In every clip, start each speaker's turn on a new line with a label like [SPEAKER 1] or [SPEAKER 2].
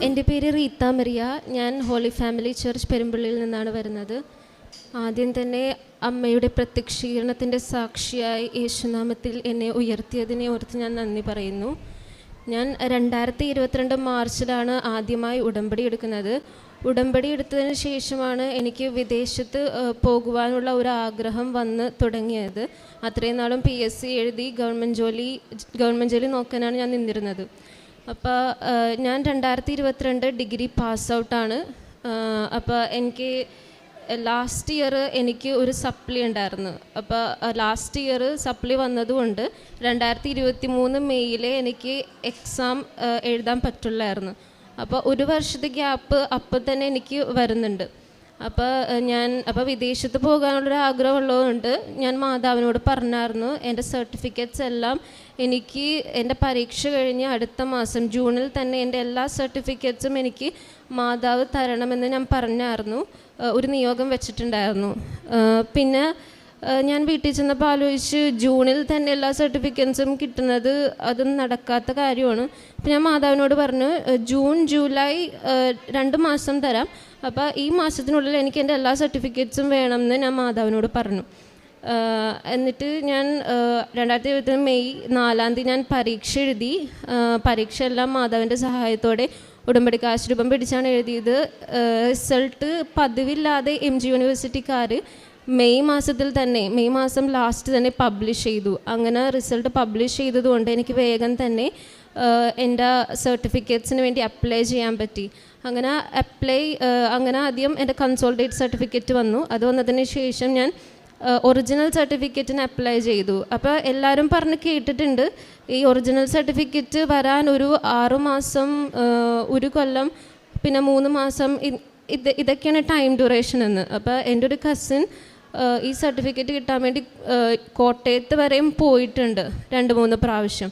[SPEAKER 1] എൻ്റെ പേര് റീത്ത മരിയ. ഞാൻ ഹോളി ഫാമിലി ചർച്ച് പെരുമ്പള്ളിയിൽ നിന്നാണ് വരുന്നത്. ആദ്യം തന്നെ അമ്മയുടെ പ്രത്യക്ഷീകരണത്തിൻ്റെ സാക്ഷിയായി യേശുനാമത്തിൽ എന്നെ ഉയർത്തിയതിനെ ഓർത്ത് ഞാൻ നന്ദി പറയുന്നു. ഞാൻ 2022 മാർച്ചിലാണ് ആദ്യമായി ഉടമ്പടി എടുക്കുന്നത്. ഉടമ്പടി എടുത്തതിന് ശേഷമാണ് എനിക്ക് വിദേശത്ത് പോകുവാനുള്ള ഒരു ആഗ്രഹം വന്ന് തുടങ്ങിയത്. അത്രയും നാളും PSC എഴുതി ഗവൺമെൻറ് ജോലി നോക്കാനാണ് ഞാൻ നിന്നിരുന്നത്. അപ്പോൾ ഞാൻ 2022 ഡിഗ്രി പാസ് ഔട്ടാണ്. അപ്പോൾ എനിക്ക് ലാസ്റ്റ് ഇയർ എനിക്ക് ഒരു സപ്ലി ഉണ്ടായിരുന്നു. അപ്പോൾ ലാസ്റ്റ് ഇയർ സപ്ലി വന്നതുകൊണ്ട് 2023 മെയ്യിൽ എനിക്ക് എക്സാം എഴുതാൻ പറ്റുള്ളായിരുന്നു. അപ്പോൾ ഒരു വർഷത്തെ ഗ്യാപ്പ് അപ്പോൾ തന്നെ എനിക്ക് വരുന്നുണ്ട്. അപ്പോൾ വിദേശത്ത് പോകാനുള്ളൊരു ആഗ്രഹമുള്ളതുകൊണ്ട് ഞാൻ മാതാവിനോട് പറഞ്ഞായിരുന്നു എൻ്റെ സർട്ടിഫിക്കറ്റ്സ് എല്ലാം എനിക്ക് എൻ്റെ പരീക്ഷ കഴിഞ്ഞ് അടുത്ത മാസം ജൂണിൽ തന്നെ എൻ്റെ എല്ലാ സർട്ടിഫിക്കറ്റ്സും എനിക്ക് മാതാവ് തരണമെന്ന് ഞാൻ പറഞ്ഞായിരുന്നു. ഒരു നിയോഗം വെച്ചിട്ടുണ്ടായിരുന്നു. പിന്നെ ഞാൻ വീട്ടിൽ ചെന്നപ്പോൾ ആലോചിച്ച് ജൂണിൽ തന്നെ എല്ലാ സർട്ടിഫിക്കറ്റ്സും കിട്ടുന്നത് അതും നടക്കാത്ത കാര്യമാണ്. അപ്പോൾ ഞാൻ മാതാവിനോട് പറഞ്ഞു ജൂൺ ജൂലൈ 2 മാസം തരാം, അപ്പോൾ ഈ മാസത്തിനുള്ളിൽ എനിക്ക് എൻ്റെ എല്ലാ സർട്ടിഫിക്കറ്റ്സും വേണമെന്ന് ഞാൻ മാതാവിനോട് പറഞ്ഞു. എന്നിട്ട് ഞാൻ 2023 മെയ് 4 ഞാൻ പരീക്ഷ എഴുതി. പരീക്ഷ എല്ലാം മാതാവിൻ്റെ സഹായത്തോടെ ഉടമ്പടി കാശ് രൂപം പിടിച്ചാണ് എഴുതിയത്. റിസൾട്ട് പതിവില്ലാതെ MG യൂണിവേഴ്സിറ്റിക്കാർ മെയ് മാസം ലാസ്റ്റ് തന്നെ പബ്ലിഷ് ചെയ്തു. അങ്ങനെ റിസൾട്ട് പബ്ലിഷ് ചെയ്തതുകൊണ്ട് എനിക്ക് വേഗം തന്നെ എൻ്റെ സർട്ടിഫിക്കറ്റ്സിന് വേണ്ടി അപ്ലൈ ചെയ്യാൻ പറ്റി. അങ്ങനെ ആദ്യം എൻ്റെ കൺസോൾട്ടേറ്റ് സർട്ടിഫിക്കറ്റ് വന്നു. അത് വന്നതിന് ശേഷം ഞാൻ ഒറിജിനൽ സർട്ടിഫിക്കറ്റിന് അപ്ലൈ ചെയ്തു. അപ്പോൾ എല്ലാവരും പറഞ്ഞ് കേട്ടിട്ടുണ്ട് ഈ ഒറിജിനൽ സർട്ടിഫിക്കറ്റ് വരാൻ ഒരു 6 മാസം, 1 കൊല്ലം, പിന്നെ 3 മാസം ഇതൊക്കെയാണ് ടൈം ഡ്യൂറേഷൻ എന്ന്. അപ്പോൾ എൻ്റെ ഒരു കസിൻ ഈ സർട്ടിഫിക്കറ്റ് കിട്ടാൻ വേണ്ടി കോട്ടയത്ത് വരെയും പോയിട്ടുണ്ട് 2-3 പ്രാവശ്യം.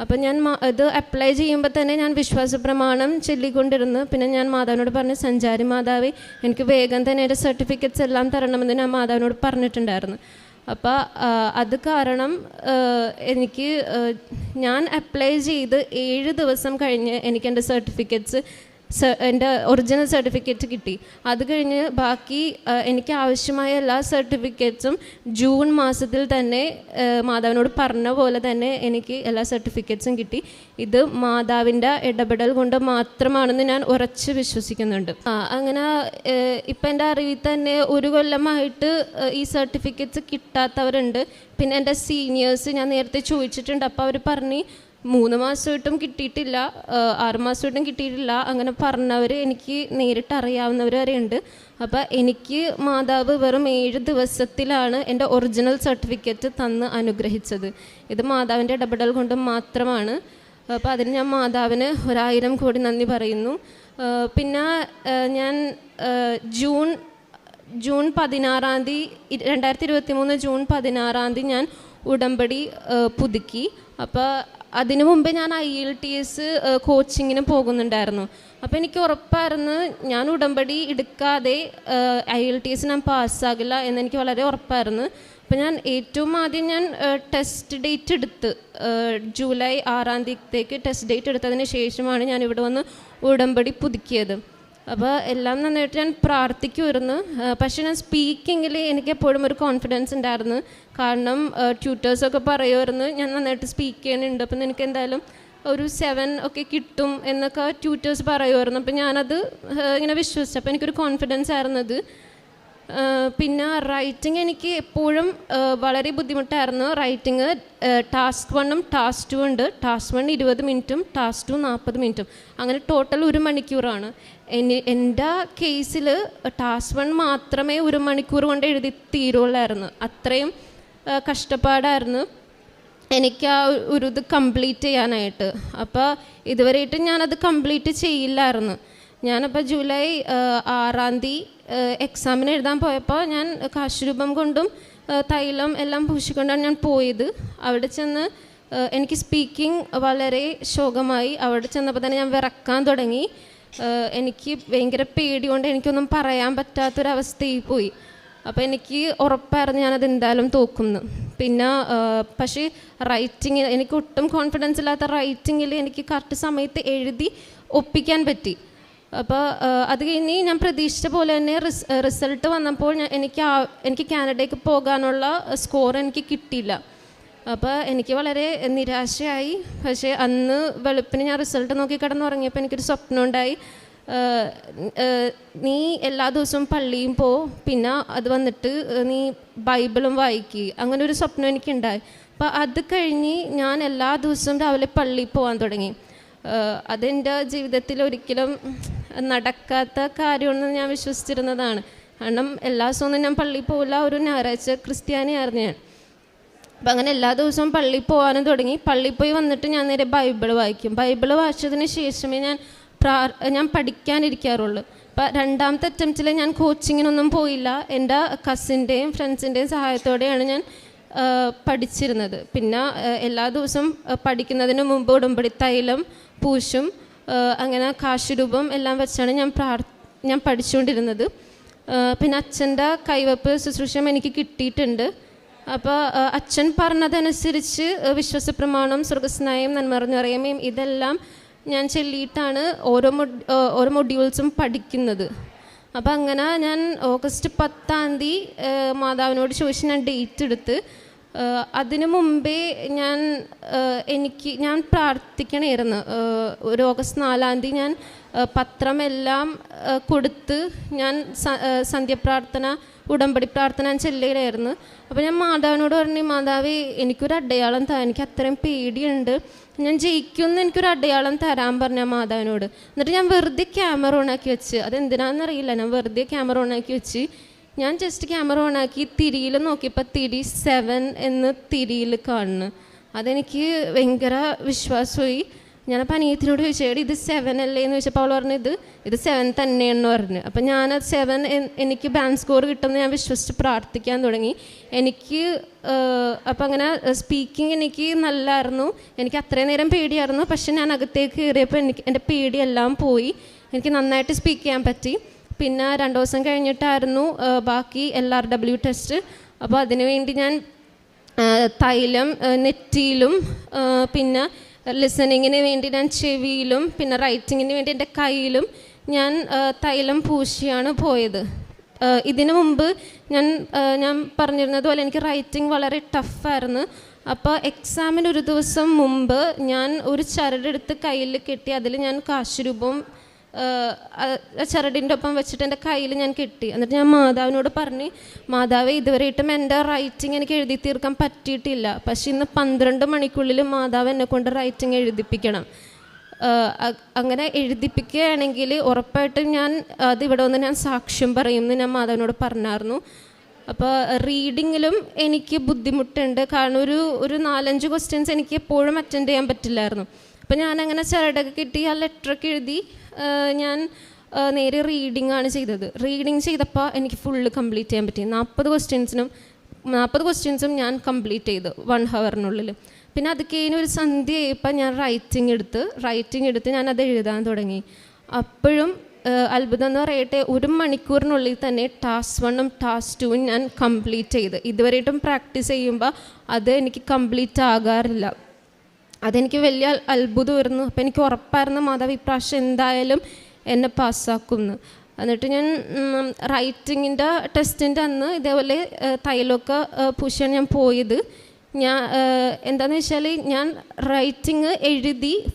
[SPEAKER 1] അപ്പം ഞാൻ ഇത് അപ്ലൈ ചെയ്യുമ്പോൾ തന്നെ ഞാൻ വിശ്വാസ പ്രമാണം ചൊല്ലിക്കൊണ്ടിരുന്നു. പിന്നെ ഞാൻ മാതാവിനോട് പറഞ്ഞു, സഞ്ചാരി മാതാവേ എനിക്ക് വേഗം തന്നെ എൻ്റെ സർട്ടിഫിക്കറ്റ്സ് എല്ലാം തരണമെന്ന് ഞാൻ മാതാവിനോട് പറഞ്ഞിട്ടുണ്ടായിരുന്നു. അപ്പോൾ അത് കാരണം ഞാൻ അപ്ലൈ ചെയ്ത് 7 ദിവസം കഴിഞ്ഞ് എനിക്ക് എൻ്റെ എൻ്റെ ഒറിജിനൽ സർട്ടിഫിക്കറ്റ് കിട്ടി. അത് കഴിഞ്ഞ് ബാക്കി എനിക്ക് ആവശ്യമായ എല്ലാ സർട്ടിഫിക്കറ്റ്സും ജൂൺ മാസത്തിൽ തന്നെ മാതാവിനോട് പറഞ്ഞ പോലെ തന്നെ എനിക്ക് എല്ലാ സർട്ടിഫിക്കറ്റ്സും കിട്ടി. ഇത് മാതാവിൻ്റെ ഇടപെടൽ കൊണ്ട് മാത്രമാണെന്ന് ഞാൻ ഉറച്ച് വിശ്വസിക്കുന്നുണ്ട്. അങ്ങനെ ഇപ്പം എൻ്റെ അറിവിൽ തന്നെ 1 കൊല്ലമായിട്ട് ഈ സർട്ടിഫിക്കറ്റ്സ് കിട്ടാത്തവരുണ്ട്. പിന്നെ എൻ്റെ സീനിയേഴ്സ് ഞാൻ നേരത്തെ ചോദിച്ചിട്ടുണ്ട്. അപ്പോൾ അവർ പറഞ്ഞ് 3 മാസമായിട്ടും കിട്ടിയിട്ടില്ല, 6 മാസമായിട്ടും കിട്ടിയിട്ടില്ല. അങ്ങനെ പറഞ്ഞവർ എനിക്ക് നേരിട്ട് അറിയാവുന്നവർ വരെ ഉണ്ട്. അപ്പോൾ എനിക്ക് മാതാവ് വെറും 7 ദിവസത്തിലാണ് എൻ്റെ ഒറിജിനൽ സർട്ടിഫിക്കറ്റ് തന്ന് അനുഗ്രഹിച്ചത്. ഇത് മാതാവിൻ്റെ ഇടപെടൽ കൊണ്ട് മാത്രമാണ്. അപ്പോൾ അതിന് ഞാൻ മാതാവിന് 1000 കോടി നന്ദി പറയുന്നു. പിന്നെ ഞാൻ ജൂൺ 16 2023 ജൂൺ 16 ഞാൻ ഉടമ്പടി പുതുക്കി. അപ്പോൾ അതിനു മുമ്പേ ഞാൻ IELTS കോച്ചിങ്ങിന് പോകുന്നുണ്ടായിരുന്നു. അപ്പോൾ എനിക്ക് ഉറപ്പായിരുന്നു ഞാൻ ഉടമ്പടി എടുക്കാതെ IELTS ഞാൻ പാസ്സാകില്ല എന്നെനിക്ക് വളരെ ഉറപ്പായിരുന്നു. അപ്പോൾ ഞാൻ ഏറ്റവും ആദ്യം ഞാൻ ടെസ്റ്റ് ഡേറ്റ് എടുത്ത് ജൂലൈ 6 ടെസ്റ്റ് ഡേറ്റ് എടുത്തതിന് ശേഷമാണ് ഞാൻ ഇവിടെ വന്ന് ഉടമ്പടി പുതുക്കിയത്. അപ്പോൾ എല്ലാം നന്നായിട്ട് ഞാൻ പ്രാർത്ഥിക്കുമായിരുന്നു. പക്ഷേ ഞാൻ സ്പീക്കിങ്ങിൽ എനിക്ക് എപ്പോഴും ഒരു കോൺഫിഡൻസ് ഉണ്ടായിരുന്നു. കാരണം ട്യൂട്ടേഴ്സൊക്കെ പറയുമായിരുന്നു ഞാൻ നന്നായിട്ട് സ്പീക്ക് ചെയ്യുന്നുണ്ട്, അപ്പം നിനക്ക് എന്തായാലും ഒരു 7 ഒക്കെ കിട്ടും എന്നൊക്കെ ട്യൂട്ടേഴ്സ് പറയുമായിരുന്നു. അപ്പം ഞാനത് ഇങ്ങനെ വിശ്വസിച്ചു. അപ്പോൾ എനിക്കൊരു കോൺഫിഡൻസ് ആയിരുന്നത്. പിന്നെ റൈറ്റിംഗ് എനിക്ക് എപ്പോഴും വളരെ ബുദ്ധിമുട്ടായിരുന്നു. റൈറ്റിംഗ് ടാസ്ക് 1ഉം ടാസ്ക് 2 ഉണ്ട്. ടാസ്ക് 1 20 മിനിറ്റും ടാസ്ക് 2 40 മിനിറ്റും, അങ്ങനെ ടോട്ടൽ 1 മണിക്കൂറാണ്. എൻ്റെ കേസിൽ ടാസ്ക് 1 മാത്രമേ 1 മണിക്കൂർ കൊണ്ട് എഴുതി തീരുള്ളായിരുന്നു. അത്രയും കഷ്ടപ്പാടായിരുന്നു എനിക്ക് ആ ഇത് കംപ്ലീറ്റ് ചെയ്യാനായിട്ട്. അപ്പോൾ ഇതുവരെയായിട്ടും ഞാനത് കംപ്ലീറ്റ് ചെയ്യില്ലായിരുന്നു. ഞാനപ്പോൾ ജൂലൈ 6 എക്സാമിന് എഴുതാൻ പോയപ്പോൾ ഞാൻ കാശുരൂപം കൊണ്ടും തൈലം എല്ലാം പൂശിക്കൊണ്ടാണ് ഞാൻ പോയത്. അവിടെ ചെന്ന് എനിക്ക് സ്പീക്കിംഗ് വളരെ ശോകമായി. അവിടെ ചെന്നപ്പോൾ തന്നെ ഞാൻ വിറക്കാൻ തുടങ്ങി. എനിക്ക് ഭയങ്കര പേടി കൊണ്ട് എനിക്കൊന്നും പറയാൻ പറ്റാത്തൊരവസ്ഥയിൽ പോയി. അപ്പോൾ എനിക്ക് ഉറപ്പായിരുന്നു ഞാനത് എന്തായാലും തോക്കുന്നു. പിന്നെ പക്ഷേ റൈറ്റിങ്ങിൽ എനിക്ക് ഒട്ടും കോൺഫിഡൻസ് ഇല്ലാത്ത റൈറ്റിങ്ങിൽ എനിക്ക് കറക്റ്റ് സമയത്ത് എഴുതി ഒപ്പിക്കാൻ പറ്റി. അപ്പോൾ അത് കഴിഞ്ഞ് ഞാൻ പ്രതീക്ഷിച്ച പോലെ തന്നെ റിസൾട്ട് വന്നപ്പോൾ എനിക്ക് കാനഡയ്ക്ക് പോകാനുള്ള സ്കോർ എനിക്ക് കിട്ടിയില്ല. അപ്പോൾ എനിക്ക് വളരെ നിരാശയായി. പക്ഷേ അന്ന് വെളുപ്പിന് ഞാൻ റിസൾട്ട് നോക്കി കിടന്നുറങ്ങിയപ്പോൾ എനിക്കൊരു സ്വപ്നം ഉണ്ടായി, നീ എല്ലാ ദിവസവും പള്ളിയും പോ, പിന്നെ അത് വന്നിട്ട് നീ ബൈബിളും വായിക്കുക. അങ്ങനെ ഒരു സ്വപ്നം എനിക്കുണ്ടായി. അപ്പോൾ അത് കഴിഞ്ഞ് ഞാൻ എല്ലാ ദിവസവും രാവിലെ പള്ളിയിൽ പോകാൻ തുടങ്ങി. അതെൻ്റെ ജീവിതത്തിൽ ഒരിക്കലും നടക്കാത്ത കാര്യമെന്ന് ഞാൻ വിശ്വസിച്ചിരുന്നതാണ്. കാരണം എല്ലാ ദിവസവും ഞാൻ പള്ളിയിൽ പോകില്ല, ഒരു ഞായറാഴ്ച ക്രിസ്ത്യാനിയായിരുന്നു ഞാൻ. അപ്പം അങ്ങനെ എല്ലാ ദിവസവും പള്ളിയിൽ പോകാനും തുടങ്ങി. പള്ളിയിൽ പോയി വന്നിട്ട് ഞാൻ നേരെ ബൈബിൾ വായിക്കും. ബൈബിൾ വായിച്ചതിന് ശേഷമേ ഞാൻ പഠിക്കാനിരിക്കാറുള്ളൂ. അപ്പം രണ്ടാമത്തെ അറ്റംപ്റ്റിൽ ഞാൻ കോച്ചിങ്ങിനൊന്നും പോയില്ല. എൻ്റെ കസിൻ്റെയും ഫ്രണ്ട്സിൻ്റെയും സഹായത്തോടെയാണ് ഞാൻ പഠിച്ചിരുന്നത്. പിന്നെ എല്ലാ ദിവസവും പഠിക്കുന്നതിന് മുമ്പ് ഉടമ്പടി തൈലം, പൂശും, അങ്ങനെ കാശുരൂപം എല്ലാം വെച്ചാണ് ഞാൻ പഠിച്ചുകൊണ്ടിരുന്നത്. പിന്നെ അച്ഛൻ്റെ കൈവപ്പ് ശുശ്രൂഷയും എനിക്ക് കിട്ടിയിട്ടുണ്ട്. അപ്പോൾ അച്ഛൻ പറഞ്ഞതനുസരിച്ച് വിശ്വാസപ്രമാണം, സ്വർഗസ്നായം, നന്മറിഞ്ഞറിയാമയും ഇതെല്ലാം ഞാൻ ചൊല്ലിയിട്ടാണ് ഓരോ മൊഡ്യൂൾസും പഠിക്കുന്നത്. അപ്പോൾ അങ്ങനെ ഞാൻ ഓഗസ്റ്റ് 10 മാതാവിനോട് ചോദിച്ച് ഞാൻ ഡേറ്റ് എടുത്ത്. അതിനു മുമ്പേ ഞാൻ പ്രാർത്ഥിക്കണമായിരുന്നു. ഒരു ഓഗസ്റ്റ് 4 ഞാൻ പത്രമെല്ലാം കൊടുത്ത് ഞാൻ സന്ധ്യപ്രാർത്ഥന, ഉടമ്പടി പ്രാർത്ഥന ഞാൻ ചെല്ലുകയായിരുന്നു. അപ്പോൾ ഞാൻ മാതാവിനോട് പറഞ്ഞു, മാതാവേ എനിക്കൊരു അടയാളം തരാൻ, എനിക്ക് അത്രയും പേടിയുണ്ട്, ഞാൻ ജയിക്കുമെന്ന് എനിക്കൊരു അടയാളം തരാൻ പറഞ്ഞ മാതാവിനോട്. എന്നിട്ട് ഞാൻ വെറുതെ ക്യാമറ ഓണാക്കി വെച്ച്, അതെന്തിനാണെന്നറിയില്ല, ഞാൻ വെറുതെ ക്യാമറ ഓണാക്കി വെച്ച് ഞാൻ ജസ്റ്റ് ക്യാമറ ഓണാക്കി തിരിയിൽ നോക്കിയപ്പോൾ തിരി 7 എന്ന് തിരിയിൽ കാണുന്നു. അതെനിക്ക് ഭയങ്കര വിശ്വാസമായി. ഞാനപ്പോൾ അനിയത്തിനോട് ചോദിച്ചു, ഇത് 7 അല്ലേ എന്ന് ചോദിച്ചപ്പോൾ അവൾ പറഞ്ഞു ഇത് 7 തന്നെയാണെന്ന് പറഞ്ഞു. അപ്പം ഞാൻ 7 എനിക്ക് ബാൻഡ് സ്കോർ കിട്ടുമെന്ന് ഞാൻ വിശ്വസിച്ച് പ്രാർത്ഥിക്കാൻ തുടങ്ങി. അപ്പം അങ്ങനെ സ്പീക്കിംഗ് എനിക്ക് നല്ലതായിരുന്നു. എനിക്ക് അത്രയും നേരം പേടിയായിരുന്നു. പക്ഷെ ഞാൻ അകത്തേക്ക് കയറിയപ്പോൾ എൻ്റെ പേടിയെല്ലാം പോയി. എനിക്ക് നന്നായിട്ട് സ്പീക്ക് ചെയ്യാൻ പറ്റി. പിന്നെ 2 ദിവസം കഴിഞ്ഞിട്ടായിരുന്നു ബാക്കി LRW ടെസ്റ്റ്. അപ്പോൾ അതിനുവേണ്ടി ഞാൻ തൈലം നെറ്റിയിലും, പിന്നെ ലിസണിങ്ങിന് വേണ്ടി ഞാൻ ചെവിയിലും, പിന്നെ റൈറ്റിങ്ങിന് വേണ്ടി എൻ്റെ കയ്യിലും ഞാൻ തൈലം പൂശിയാണ് പോയത്. ഇതിനു മുമ്പ് ഞാൻ പറഞ്ഞിരുന്നത് പോലെ എനിക്ക് റൈറ്റിംഗ് വളരെ ടഫായിരുന്നു. അപ്പോൾ എക്സാമിന് ഒരു ദിവസം മുമ്പ് ഞാൻ ഒരു ചരടെടുത്ത് കയ്യിൽ കെട്ടി, അതിൽ ഞാൻ കാശുരൂപവും ചരടിൻ്റെ ഒപ്പം വെച്ചിട്ട് എൻ്റെ കയ്യിൽ ഞാൻ കെട്ടി. എന്നിട്ട് ഞാൻ മാതാവിനോട് പറഞ്ഞു, മാതാവേ ഇതുവരെയായിട്ടും എൻ്റെ റൈറ്റിംഗ് എനിക്ക് എഴുതി തീർക്കാൻ പറ്റിയിട്ടില്ല, പക്ഷേ ഇന്ന് 12 മണിക്കുള്ളിൽ മാതാവ് എന്നെ കൊണ്ട് റൈറ്റിംഗ് എഴുതിപ്പിക്കണം. അങ്ങനെ എഴുതിപ്പിക്കുകയാണെങ്കിൽ ഉറപ്പായിട്ടും അത് ഇവിടെ വന്ന് ഞാൻ സാക്ഷ്യം പറയുമെന്ന് ഞാൻ മാതാവിനോട് പറഞ്ഞായിരുന്നു. അപ്പോൾ റീഡിങ്ങിലും എനിക്ക് ബുദ്ധിമുട്ടുണ്ട്. കാരണം ഒരു 4-5 ക്വസ്റ്റ്യൻസ് എനിക്ക് എപ്പോഴും അറ്റൻഡ് ചെയ്യാൻ പറ്റില്ലായിരുന്നു. അപ്പോൾ ഞാനങ്ങനെ ചരടൊക്കെ കിട്ടി ആ ലെറ്ററൊക്കെ എഴുതി ഞാൻ നേരെ റീഡിങ്ങാണ് ചെയ്തത്. റീഡിങ് ചെയ്തപ്പോൾ എനിക്ക് ഫുള്ള് കംപ്ലീറ്റ് ചെയ്യാൻ പറ്റി. 40 ക്വസ്റ്റ്യൻസും ഞാൻ കംപ്ലീറ്റ് ചെയ്തു 1 ഹവറിനുള്ളിൽ. പിന്നെ അത് കഴിഞ്ഞ് ഒരു സന്ധ്യയായപ്പോൾ ഞാൻ റൈറ്റിംഗ് എടുത്ത് ഞാനത് എഴുതാൻ തുടങ്ങി. അപ്പോഴും അത്ഭുതം എന്ന് പറയട്ടെ, 1 മണിക്കൂറിനുള്ളിൽ തന്നെ ടാസ്ക് 1ഉം ടാസ്ക് 2ഉം ഞാൻ കംപ്ലീറ്റ് ചെയ്ത്. ഇതുവരെയായിട്ടും പ്രാക്ടീസ് ചെയ്യുമ്പോൾ അത് എനിക്ക് കംപ്ലീറ്റ് ആകാറില്ല. അതെനിക്ക് വലിയ അത്ഭുതമായിരുന്നു. അപ്പോൾ എനിക്ക് ഉറപ്പായിരുന്നു മാതാവ് ഇപ്രാവശ്യം എന്തായാലും എന്നെ പാസ്സാക്കുമെന്ന്. എന്നിട്ട് ഞാൻ റൈറ്റിങ്ങിൻ്റെ ടെസ്റ്റിൻ്റെ അന്ന് ഇതേപോലെ തൈലമൊക്കെ പൂശിയാണ് ഞാൻ പോയത്. എന്താണെന്ന് വെച്ചാൽ ഞാൻ റൈറ്റിങ്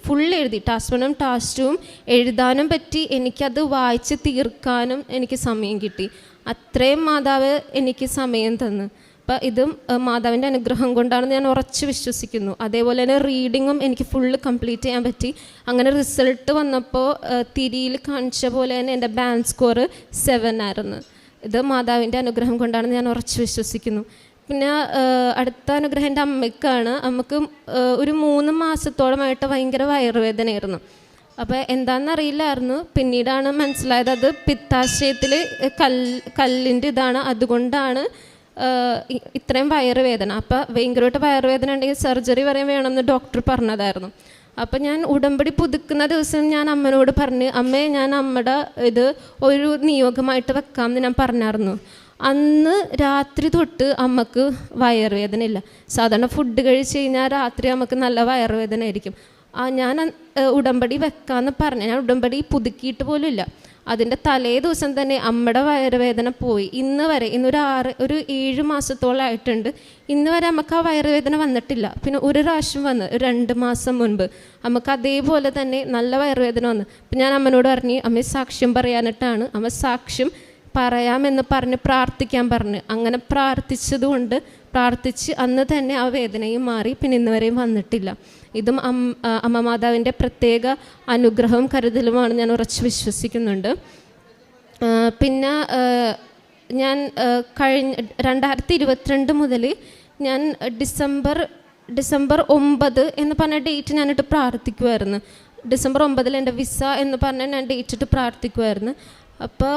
[SPEAKER 1] ഫുൾ എഴുതി, ടാസ്ക് 1ഉം ടാസ്ക് 2ഉം എഴുതാനും പറ്റി. എനിക്കത് വായിച്ച് തീർക്കാനും എനിക്ക് സമയം കിട്ടി. അത്രയും മാതാവ് എനിക്ക് സമയം തന്നു. അപ്പോൾ ഇതും മാതാവിൻ്റെ അനുഗ്രഹം കൊണ്ടാണെന്ന് ഞാൻ ഉറച്ച് വിശ്വസിക്കുന്നു. അതേപോലെ തന്നെ റീഡിങ്ങും എനിക്ക് ഫുള്ള് കംപ്ലീറ്റ് ചെയ്യാൻ പറ്റി. അങ്ങനെ റിസൾട്ട് വന്നപ്പോൾ തിരിയിൽ കാണിച്ച പോലെ തന്നെ എൻ്റെ ബാൻഡ് സ്കോർ 7 ആയിരുന്നു. ഇത് മാതാവിൻ്റെ അനുഗ്രഹം കൊണ്ടാണെന്ന് ഞാൻ ഉറച്ച് വിശ്വസിക്കുന്നു. പിന്നെ അടുത്ത അനുഗ്രഹം എൻ്റെ അമ്മയ്ക്കാണ്. അമ്മക്ക് ഒരു 3 മാസത്തോളമായിട്ട് ഭയങ്കര വയറുവേദനയായിരുന്നു. അപ്പോൾ എന്താണെന്നറിയില്ലായിരുന്നു. പിന്നീടാണ് മനസ്സിലായത് അത് പിത്താശയത്തിൽ കല്ലിൻ്റെ ഇതാണ്, അതുകൊണ്ടാണ് ഇത്രയും വയറുവേദന. അപ്പോൾ ഭയങ്കരമായിട്ട് വയറുവേദന ഉണ്ടെങ്കിൽ സർജറി വരെ വേണമെന്ന് ഡോക്ടർ പറഞ്ഞതായിരുന്നു. അപ്പം ഞാൻ ഉടമ്പടി പുതുക്കുന്ന ദിവസം ഞാൻ അമ്മനോട് പറഞ്ഞ്, അമ്മേ ഞാൻ അമ്മയുടെ ഇത് ഒരു നിയോഗമായിട്ട് വെക്കാമെന്ന് ഞാൻ പറഞ്ഞായിരുന്നു. അന്ന് രാത്രി തൊട്ട് അമ്മക്ക് വയറുവേദന ഇല്ല. സാധാരണ ഫുഡ് കഴിച്ച് കഴിഞ്ഞാൽ രാത്രി നമുക്ക് നല്ല വയറുവേദന ആയിരിക്കും. ഞാൻ ഉടമ്പടി വെക്കാമെന്ന് പറഞ്ഞു. ഞാൻ ഉടമ്പടി പുതുക്കിയിട്ട് പോലും ഇല്ല. അതിൻ്റെ തലേ ദിവസം തന്നെ അമ്മയുടെ വയറുവേദന പോയി. ഇന്നൊരു 7 മാസത്തോളമായിട്ടുണ്ട്. ഇന്ന് വരെ നമുക്ക് ആ വയറുവേദന വന്നിട്ടില്ല. പിന്നെ ഒരു പ്രാവശ്യം വന്ന് 2 മാസം മുൻപ് നമുക്ക് അതേപോലെ തന്നെ നല്ല വയറുവേദന വന്നു. അപ്പം ഞാൻ അമ്മനോട് പറഞ്ഞു, അമ്മ സാക്ഷ്യം പറയാനിട്ടാണ്. അമ്മ സാക്ഷ്യം പറയാമെന്ന് പറഞ്ഞ് പ്രാർത്ഥിക്കാൻ പറഞ്ഞു. അങ്ങനെ പ്രാർത്ഥിച്ച് അന്ന് തന്നെ ആ വേദനയും മാറി. പിന്നെ ഇന്ന് വരെയും വന്നിട്ടില്ല. ഇതും അമ്മ മാതാവിൻ്റെ പ്രത്യേക അനുഗ്രഹവും കരുതലുമാണ്, ഞാൻ ഉറച്ചു വിശ്വസിക്കുന്നുണ്ട്. പിന്നെ ഞാൻ കഴിഞ്ഞ 2022 മുതൽ ഞാൻ ഡിസംബർ 9 എന്ന് പറഞ്ഞ ഡേറ്റ് ഞാനിട്ട് പ്രാർത്ഥിക്കുമായിരുന്നു. ഡിസംബർ 9 എൻ്റെ വിസ എന്ന് പറഞ്ഞാൽ ഞാൻ ഡേറ്റ് ഇട്ട് പ്രാർത്ഥിക്കുമായിരുന്നു. അപ്പോൾ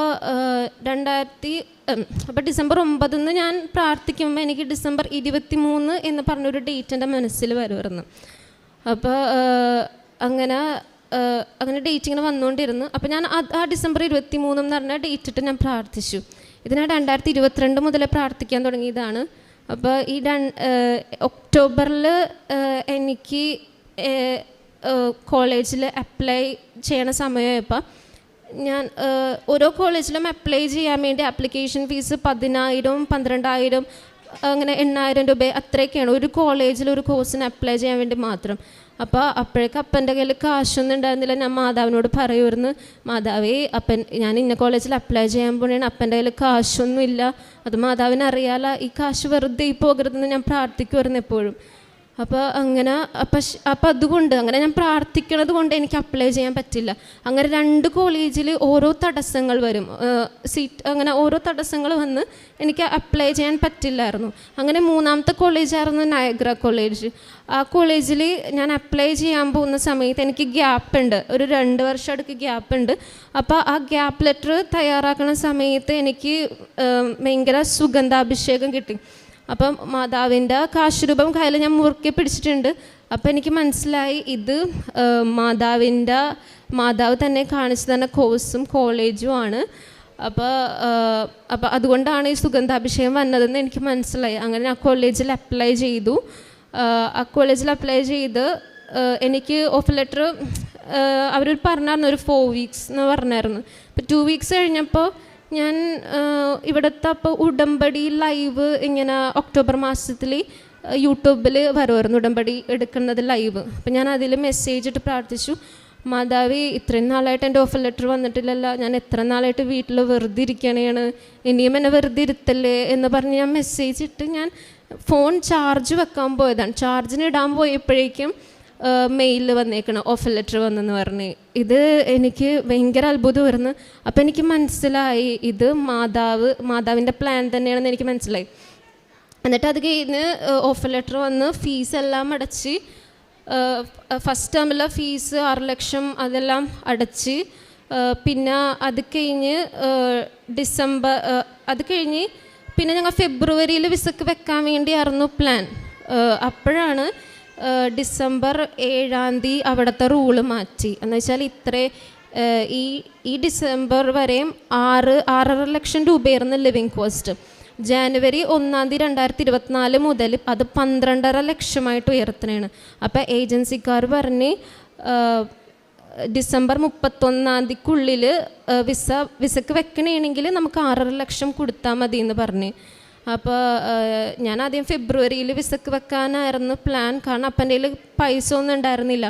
[SPEAKER 1] ഡിസംബർ 9 ഞാൻ പ്രാർത്ഥിക്കുമ്പോൾ എനിക്ക് ഡിസംബർ 23 എന്ന് പറഞ്ഞൊരു ഡേറ്റ് എൻ്റെ മനസ്സിൽ വരുമായിരുന്നു. അപ്പോൾ അങ്ങനെ ഡേറ്റ് ഇങ്ങനെ വന്നുകൊണ്ടിരുന്നു. അപ്പോൾ ഞാൻ ആ ഡിസംബർ 23 എന്ന് പറഞ്ഞ ഡേറ്റ് ഇട്ട് ഞാൻ പ്രാർത്ഥിച്ചു. ഇത് ഞാൻ 2022 മുതൽ പ്രാർത്ഥിക്കാൻ തുടങ്ങിയതാണ്. അപ്പോൾ ഈ ഒക്ടോബറിൽ എനിക്ക് കോളേജിൽ അപ്ലൈ ചെയ്യണ സമയമായപ്പോൾ ഞാൻ ഓരോ കോളേജിലും അപ്ലൈ ചെയ്യാൻ വേണ്ടി ആപ്ലിക്കേഷൻ ഫീസ് 10,000, 12,000, അങ്ങനെ 8,000 രൂപ അത്രയൊക്കെയാണ് ഒരു കോളേജിൽ ഒരു കോഴ്സിന് അപ്ലൈ ചെയ്യാൻ വേണ്ടി മാത്രം. അപ്പോൾ അപ്പോഴേക്കും അപ്പൻ്റെ കയ്യിൽ കാശൊന്നും ഉണ്ടായിരുന്നില്ല. ഞാൻ മാതാവിനോട് പറയുമായിരുന്നു, മാതാവേ ഞാൻ ഇന്ന കോളേജിൽ അപ്ലൈ ചെയ്യാൻ പോകണേണ്, അപ്പൻ്റെ കയ്യിൽ കാശൊന്നും ഇല്ല, അത് മാതാവിന് അറിയാലോ, ഈ കാശ് വെറുതെ പോകരുതെന്ന് ഞാൻ പ്രാർത്ഥിക്കുമായിരുന്നു എപ്പോഴും. അപ്പോൾ അതുകൊണ്ട് ഞാൻ പ്രാർത്ഥിക്കണത് കൊണ്ട് എനിക്ക് അപ്ലൈ ചെയ്യാൻ പറ്റില്ല. അങ്ങനെ 2 കോളേജിൽ ഓരോ തടസ്സങ്ങൾ വരും, അങ്ങനെ ഓരോ തടസ്സങ്ങൾ വന്ന് എനിക്ക് അപ്ലൈ ചെയ്യാൻ പറ്റില്ലായിരുന്നു. അങ്ങനെ 3ാമത്തെ കോളേജായിരുന്നു നയഗ്ര കോളേജ്. ആ കോളേജിൽ ഞാൻ അപ്ലൈ ചെയ്യാൻ പോകുന്ന സമയത്ത് എനിക്ക് ഗ്യാപ്പുണ്ട്, ഒരു 2 വർഷം അടുക്ക് ഗ്യാപ്പുണ്ട്. അപ്പോൾ ആ ഗ്യാപ്പ് ലെറ്റർ തയ്യാറാക്കുന്ന സമയത്ത് എനിക്ക് ഭയങ്കര സുഗന്ധാഭിഷേകം കിട്ടി. അപ്പം മാതാവിൻ്റെ കാശുരൂപം കയ്യിൽ ഞാൻ മുറുക്കി പിടിച്ചിട്ടുണ്ട്. അപ്പോൾ എനിക്ക് മനസ്സിലായി ഇത് മാതാവ് തന്നെ കാണിച്ചു തന്ന കോഴ്സും കോളേജും ആണ്. അപ്പോൾ അതുകൊണ്ടാണ് ഈ സുഗന്ധാഭിഷേകം വന്നതെന്ന് എനിക്ക് മനസ്സിലായി. അങ്ങനെ ആ കോളേജിൽ അപ്ലൈ ചെയ്തു. എനിക്ക് ഓഫർ ലെറ്റർ അവർ പറഞ്ഞായിരുന്നു ഒരു 4 വീക്സ് എന്ന് പറഞ്ഞായിരുന്നു. അപ്പോൾ 2 വീക്സ് കഴിഞ്ഞപ്പോൾ ഞാൻ ഇവിടുത്തെ ഉടമ്പടി ലൈവ് ഇങ്ങനെ ഒക്ടോബർ മാസത്തിൽ യൂട്യൂബിൽ വരുമായിരുന്നു, ഉടമ്പടി എടുക്കുന്നത് ലൈവ്. അപ്പം ഞാൻ അതിൽ മെസ്സേജ് ഇട്ട് പ്രാർത്ഥിച്ചു, മാതാവി ഇത്രയും നാളായിട്ട് എൻ്റെ ഓഫർ ലെറ്റർ വന്നിട്ടില്ലല്ലോ, ഞാൻ എത്ര നാളായിട്ട് വീട്ടിൽ വെറുതെ ഇരിക്കണേണ്, ഇനിയും എന്നെ വെറുതെ ഇരുത്തല്ലേ എന്ന് പറഞ്ഞ് ഞാൻ മെസ്സേജ് ഇട്ട് ഞാൻ ഫോൺ ചാർജ് വെക്കാൻ പോയതാണ്. ചാർജിന് ഇടാൻ പോയപ്പോഴേക്കും മെയിലിൽ വന്നേക്കണം ഓഫർ ലെറ്റർ വന്നെന്ന് പറഞ്ഞ്. ഇത് എനിക്ക് ഭയങ്കര അത്ഭുതമായിരുന്നു. അപ്പോൾ എനിക്ക് മനസ്സിലായി ഇത് മാതാവിൻ്റെ പ്ലാൻ തന്നെയാണെന്ന് എനിക്ക് മനസ്സിലായി. എന്നിട്ട് അത് കഴിഞ്ഞ് ഓഫർ ലെറ്റർ വന്ന് ഫീസെല്ലാം അടച്ച്, ഫസ്റ്റ് ടേമിലെ ഫീസ് 6 ലക്ഷം അതെല്ലാം അടച്ച്. പിന്നെ അത് കഴിഞ്ഞ് പിന്നെ ഞങ്ങൾ ഫെബ്രുവരിയിൽ വിസക്ക് വെക്കാൻ വേണ്ടിയായിരുന്നു പ്ലാൻ. അപ്പോഴാണ് ഡിസംബർ 7-ാം തീയതി അവിടുത്തെ റൂള് മാറ്റി. എന്ന് വെച്ചാൽ ഈ ഡിസംബർ വരെയും 6.5 ലക്ഷം രൂപയായിരുന്നു ലിവിങ് കോസ്റ്റ്. ജാനുവരി 1-ാം തീയതി 2024 മുതൽ അത് 12.5 ലക്ഷമായിട്ട് ഉയർത്തണേണ്. അപ്പോൾ ഏജൻസിക്കാർ പറഞ്ഞ് ഡിസംബർ 31-ാം തീയതിക്കുള്ളിൽ വിസക്ക് വെക്കണമെങ്കിൽ നമുക്ക് 6.5 ലക്ഷം കൊടുത്താൽ മതി എന്ന് പറഞ്ഞ്. അപ്പോൾ ഞാൻ ആദ്യം ഫെബ്രുവരിയിൽ വിസക്ക് വെക്കാനായിരുന്നു പ്ലാൻ, കാരണം അപ്പൻ്റെ കയ്യിൽ പൈസ ഒന്നും ഉണ്ടായിരുന്നില്ല.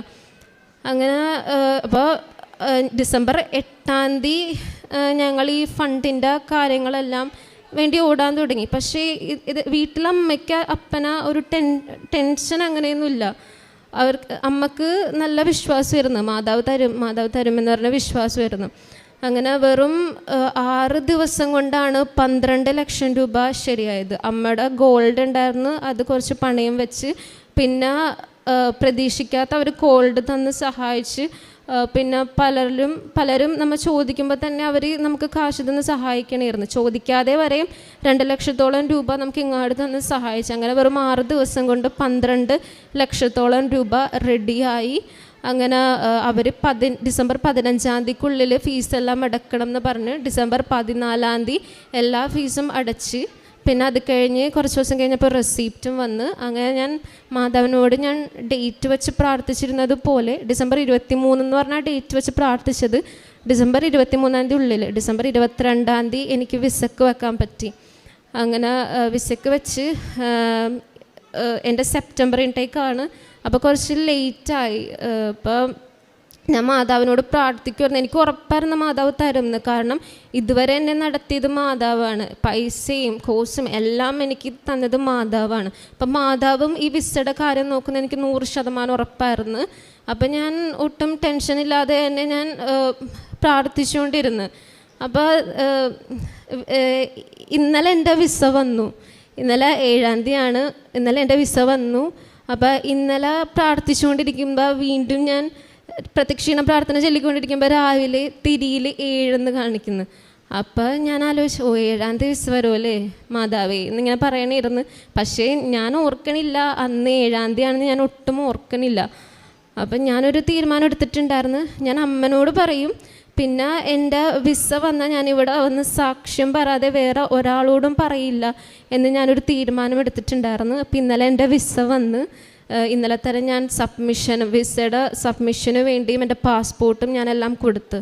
[SPEAKER 1] അങ്ങനെ അപ്പോൾ ഡിസംബർ 8-ാം തീയതി ഞങ്ങൾ ഈ ഫണ്ടിൻ്റെ കാര്യങ്ങളെല്ലാം വേണ്ടി ഓടാൻ തുടങ്ങി. പക്ഷേ ഇത് വീട്ടിലമ്മയ്ക്ക് ഒരു ടെൻഷൻ അങ്ങനെയൊന്നുമില്ല. അമ്മക്ക് നല്ല വിശ്വാസമായിരുന്നു, മാതാവ് തരുമെന്ന് പറഞ്ഞ വിശ്വാസമായിരുന്നു. അങ്ങനെ വെറും 6 ദിവസം കൊണ്ടാണ് 12 ലക്ഷം രൂപ ശരിയായത്. അമ്മയുടെ ഗോൾഡ് ഉണ്ടായിരുന്നു, അത് കുറച്ച് പണയം വെച്ച്, പിന്നെ പ്രതീക്ഷിക്കാത്ത അവർ ഗോൾഡ് തന്ന് സഹായിച്ച്, പിന്നെ പലരും നമ്മൾ ചോദിക്കുമ്പോൾ തന്നെ അവർ നമുക്ക് കാശ് തന്ന് സഹായിക്കണമായിരുന്നു. ചോദിക്കാതെ വരെയും 2 ലക്ഷത്തോളം രൂപ നമുക്ക് ഇങ്ങോട്ട് തന്ന് സഹായിച്ചു. അങ്ങനെ വെറും 6 ദിവസം കൊണ്ട് 12 ലക്ഷത്തോളം രൂപ റെഡിയായി. അങ്ങനെ അവർ ഡിസംബർ 15-ാം തീയതിക്കുള്ളിൽ ഫീസെല്ലാം അടക്കണം എന്ന് പറഞ്ഞ് ഡിസംബർ 14-ാം തീയതി എല്ലാ ഫീസും അടച്ച്. പിന്നെ അത് കഴിഞ്ഞ് കുറച്ച് ദിവസം കഴിഞ്ഞപ്പോൾ റെസിപ്റ്റും വന്ന്. അങ്ങനെ ഞാൻ മാതാവിനോട് ഞാൻ ഡേറ്റ് വെച്ച് പ്രാർത്ഥിച്ചിരുന്നത് പോലെ ഡിസംബർ 23 എന്ന് പറഞ്ഞാൽ ഡേറ്റ് വെച്ച് പ്രാർത്ഥിച്ചത്. ഡിസംബർ 23 ഉള്ളിൽ ഡിസംബർ 22 എനിക്ക് വിസക്ക് വെക്കാൻ പറ്റി. അങ്ങനെ വിസക്ക് വെച്ച് എൻ്റെ സെപ്റ്റംബർ ഇൻടേക്കാണ്. അപ്പോൾ കുറച്ച് ലേറ്റായി. അപ്പോൾ ഞാൻ മാതാവിനോട് പ്രാർത്ഥിക്കുമായിരുന്നു. എനിക്ക് ഉറപ്പായിരുന്നു മാതാവ് തരുമെന്ന്. കാരണം ഇതുവരെ എന്നെ നടത്തിയത് മാതാവാണ്. പൈസയും കോഴ്സും എല്ലാം എനിക്ക് തന്നത് മാതാവാണ്. അപ്പം മാതാവും ഈ വിസയുടെ കാര്യം നോക്കുന്നത് എനിക്ക് 100% ഉറപ്പായിരുന്നു. അപ്പം ഞാൻ ഒട്ടും ടെൻഷനില്ലാതെ തന്നെ ഞാൻ പ്രാർത്ഥിച്ചുകൊണ്ടിരുന്നു. അപ്പോൾ ഇന്നലെ എൻ്റെ വിസ വന്നു. ഇന്നലെ 7-ാം തീയതിയാണ്. ഇന്നലെ എൻ്റെ വിസ വന്നു. അപ്പോൾ ഇന്നലെ പ്രാർത്ഥിച്ചുകൊണ്ടിരിക്കുമ്പോൾ വീണ്ടും ഞാൻ പ്രദക്ഷിണ പ്രാർത്ഥന ചൊല്ലിക്കൊണ്ടിരിക്കുമ്പോൾ രാവിലെ തിരിയിൽ 7 എന്ന് കാണിക്കുന്നു. അപ്പോൾ ഞാൻ ആലോചിച്ചു, 7-ാം തീയതി വിസ വരുമല്ലേ മാതാവേ എന്നിങ്ങനെ പറയണിരുന്നു. പക്ഷേ ഞാൻ ഓർക്കണില്ല അന്ന് 7-ാം തീയതി ആണെന്ന് ഞാൻ ഒട്ടും ഓർക്കണില്ല. അപ്പം ഞാനൊരു തീരുമാനം എടുത്തിട്ടുണ്ടായിരുന്നു. ഞാൻ അമ്മനോട് പറയും, പിന്നെ എൻ്റെ വിസ വന്നാൽ ഞാനിവിടെ വന്ന് സാക്ഷ്യം പറയാതെ വേറെ ഒരാളോടും പറയില്ല എന്ന് ഞാനൊരു തീരുമാനം എടുത്തിട്ടുണ്ടായിരുന്നു. അപ്പം ഇന്നലെ എൻ്റെ വിസ വന്ന് ഇന്നലെ തന്നെ ഞാൻ വിസയുടെ സബ്മിഷന് വേണ്ടിയും എൻ്റെ പാസ്പോർട്ടും ഞാനെല്ലാം കൊടുത്ത്.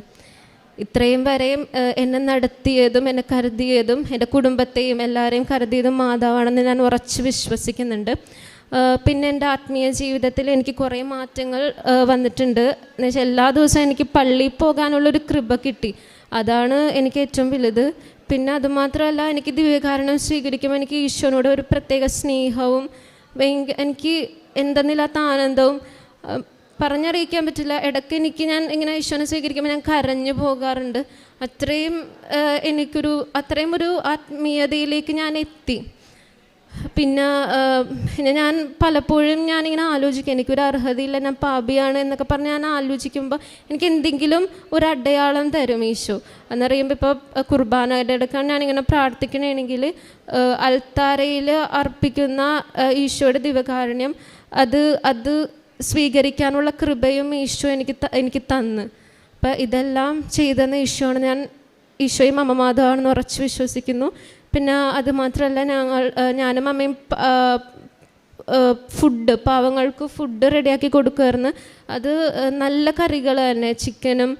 [SPEAKER 1] ഇത്രയും വരെയും എന്നെ നടത്തിയതും എന്നെ കരുതിയതും എൻ്റെ കുടുംബത്തെയും എല്ലാവരെയും കരുതിയതും മാതാവാണെന്ന് ഞാൻ ഉറച്ച് വിശ്വസിക്കുന്നുണ്ട്. പിന്നെ എൻ്റെ ആത്മീയ ജീവിതത്തിൽ എനിക്ക് കുറേ മാറ്റങ്ങൾ വന്നിട്ടുണ്ട്. എന്നുവെച്ചാൽ എല്ലാ ദിവസവും എനിക്ക് പള്ളിയിൽ പോകാനുള്ളൊരു കൃപ കിട്ടി. അതാണ് എനിക്ക് ഏറ്റവും വലുത്. പിന്നെ അതുമാത്രമല്ല, എനിക്ക് ദിവ്യകാരുണ്യം സ്വീകരിക്കുമ്പോൾ എനിക്ക് ഈശോനോട് ഒരു പ്രത്യേക സ്നേഹവും എനിക്ക് എന്തെന്നില്ലാത്ത ആനന്ദവും പറഞ്ഞറിയിക്കാൻ പറ്റില്ല. ഇടയ്ക്ക് ഞാൻ ഇങ്ങനെ ഈശോനെ സ്വീകരിക്കുമ്പോൾ ഞാൻ കരഞ്ഞു പോകാറുണ്ട്. അത്രയും ഒരു ആത്മീയതയിലേക്ക് ഞാൻ എത്തി. പിന്നെ ഞാൻ പലപ്പോഴും ഞാനിങ്ങനെ ആലോചിക്കും, എനിക്കൊരു അർഹതയില്ല, ഞാൻ പാപിയാണ് എന്നൊക്കെ പറഞ്ഞ് ഞാൻ ആലോചിക്കുമ്പോൾ എനിക്ക് എന്തെങ്കിലും ഒരു അടയാളം തരും ഈശോ. എന്നറിയുമ്പോൾ ഇപ്പോൾ കുർബാനയുടെ ഇടയ്ക്കാണ് ഞാനിങ്ങനെ പ്രാർത്ഥിക്കണമെങ്കിൽ അൽത്താരയിൽ അർപ്പിക്കുന്ന ഈശോയുടെ ദിവ്യകാരുണ്യം അത് സ്വീകരിക്കാനുള്ള കൃപയും ഈശോ എനിക്ക് തന്ന്. അപ്പം ഇതെല്ലാം ചെയ്തെന്ന് ഈശോയാണ്. ഞാൻ ഈശോയും അമ്മ മാതാവാണെന്ന് ഉറച്ച് വിശ്വസിക്കുന്നു. പിന്നെ അത് മാത്രമല്ല, ഞാനും അമ്മയും പാവങ്ങൾക്ക് ഫുഡ് റെഡിയാക്കി കൊടുക്കുമായിരുന്നു. അത് നല്ല കറികൾ തന്നെ, ചിക്കനും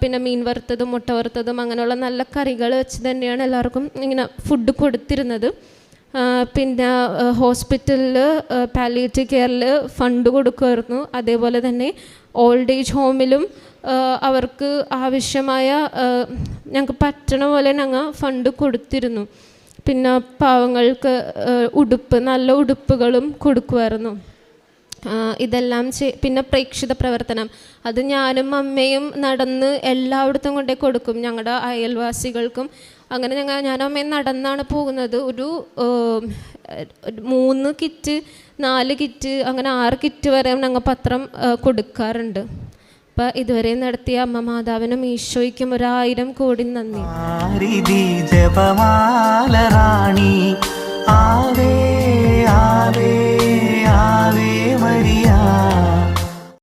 [SPEAKER 1] പിന്നെ മീൻ വറുത്തതും മുട്ട വറുത്തതും അങ്ങനെയുള്ള നല്ല കറികൾ വെച്ച് തന്നെയാണ് എല്ലാവർക്കും ഇങ്ങനെ ഫുഡ് കൊടുത്തിരുന്നത്. പിന്നെ ഹോസ്പിറ്റലിൽ പാലിയേറ്റീവ് കെയറിൽ ഫണ്ട് കൊടുക്കുമായിരുന്നു. അതേപോലെ തന്നെ ഓൾഡ് ഏജ് ഹോമിലും അവർക്ക് ആവശ്യമായ ഞങ്ങൾക്ക് പറ്റണ പോലെ ഞങ്ങൾ ഫണ്ട് കൊടുത്തിരുന്നു. പിന്നെ പാവങ്ങൾക്ക് നല്ല ഉടുപ്പുകളും കൊടുക്കുമായിരുന്നു. ഇതെല്ലാം പിന്നെ പ്രേക്ഷിത പ്രവർത്തനം, അത് ഞാനും അമ്മയും നടന്ന് എല്ലായിടത്തും കൊണ്ടേ കൊടുക്കും, ഞങ്ങളുടെ അയൽവാസികൾക്കും. അങ്ങനെ ഞാനും അമ്മയും നടന്നാണ് പോകുന്നത്. ഒരു 3 കിറ്റ് 4 കിറ്റ് അങ്ങനെ 6 കിറ്റ് വരെ ഞങ്ങൾ പത്രം കൊടുക്കാറുണ്ട്. അപ്പം ഇതുവരെ നടത്തിയ അമ്മ മാതാവിനും ഈശോയ്ക്കും 1000 കോടി നന്ദി.
[SPEAKER 2] ജപമാല റാണി ആവേ ആവേ ആവേ.